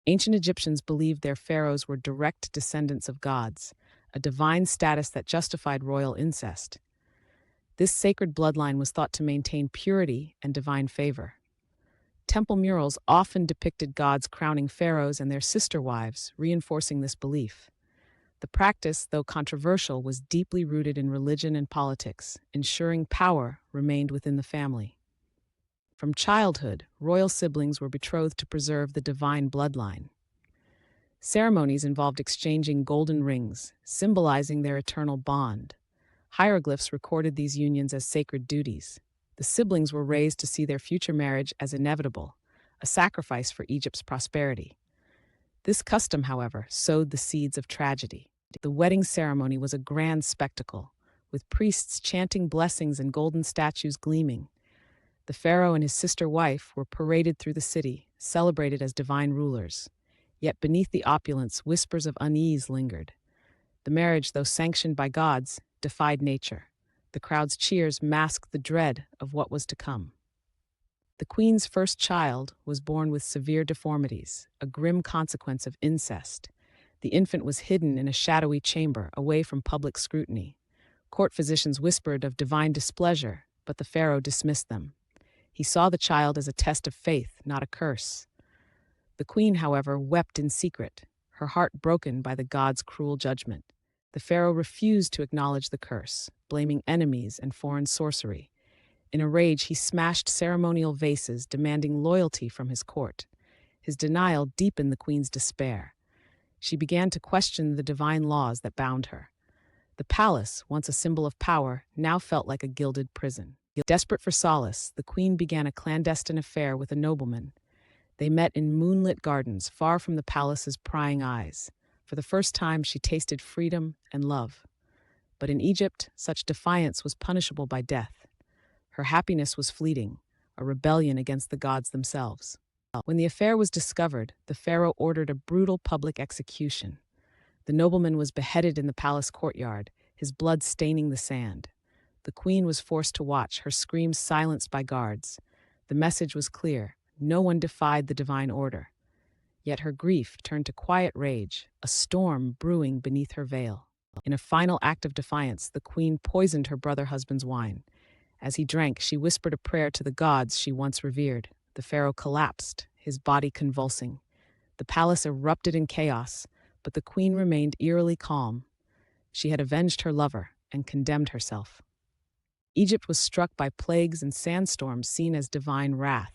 Ancient Egyptians believed their pharaohs were direct descendants of gods, a divine status that justified royal incest. This sacred bloodline was thought to maintain purity and divine favor. Temple murals often depicted gods crowning pharaohs and their sister wives, reinforcing this belief. The practice, though controversial, was deeply rooted in religion and politics, ensuring power remained within the family. From childhood, royal siblings were betrothed to preserve the divine bloodline. Ceremonies involved exchanging golden rings, symbolizing their eternal bond. Hieroglyphs recorded these unions as sacred duties. The siblings were raised to see their future marriage as inevitable, a sacrifice for Egypt's prosperity. This custom, however, sowed the seeds of tragedy. The wedding ceremony was a grand spectacle, with priests chanting blessings and golden statues gleaming. The pharaoh and his sister wife were paraded through the city, celebrated as divine rulers. Yet beneath the opulence, whispers of unease lingered. The marriage, though sanctioned by gods, defied nature. The crowd's cheers masked the dread of what was to come. The queen's first child was born with severe deformities, a grim consequence of incest. The infant was hidden in a shadowy chamber, away from public scrutiny. Court physicians whispered of divine displeasure, but the pharaoh dismissed them. He saw the child as a test of faith, not a curse. The queen, however, wept in secret, her heart broken by the gods' cruel judgment. The pharaoh refused to acknowledge the curse, blaming enemies and foreign sorcery. In a rage, he smashed ceremonial vases, demanding loyalty from his court. His denial deepened the queen's despair. She began to question the divine laws that bound her. The palace, once a symbol of power, now felt like a gilded prison. Desperate for solace, the queen began a clandestine affair with a nobleman. They met in moonlit gardens, far from the palace's prying eyes. For the first time, she tasted freedom and love. But in Egypt, such defiance was punishable by death. Her happiness was fleeting, a rebellion against the gods themselves. When the affair was discovered, the pharaoh ordered a brutal public execution. The nobleman was beheaded in the palace courtyard, his blood staining the sand. The queen was forced to watch, her screams silenced by guards. The message was clear: no one defied the divine order. Yet her grief turned to quiet rage, a storm brewing beneath her veil. In a final act of defiance, the queen poisoned her brother-husband's wine. As he drank, she whispered a prayer to the gods she once revered. The pharaoh collapsed, his body convulsing. The palace erupted in chaos, but the queen remained eerily calm. She had avenged her lover and condemned herself. Egypt was struck by plagues and sandstorms seen as divine wrath.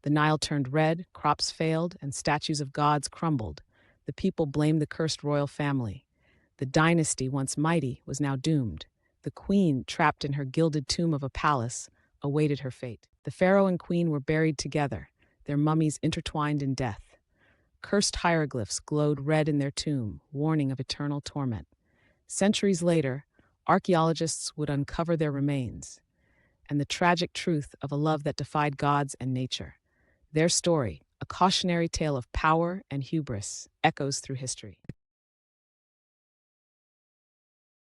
The Nile turned red, crops failed, and statues of gods crumbled. The people blamed the cursed royal family. The dynasty, once mighty, was now doomed. The queen, trapped in her gilded tomb of a palace, awaited her fate. The pharaoh and queen were buried together, their mummies intertwined in death. Cursed hieroglyphs glowed red in their tomb, warning of eternal torment. Centuries later, archaeologists would uncover their remains, and the tragic truth of a love that defied gods and nature. Their story, a cautionary tale of power and hubris, echoes through history.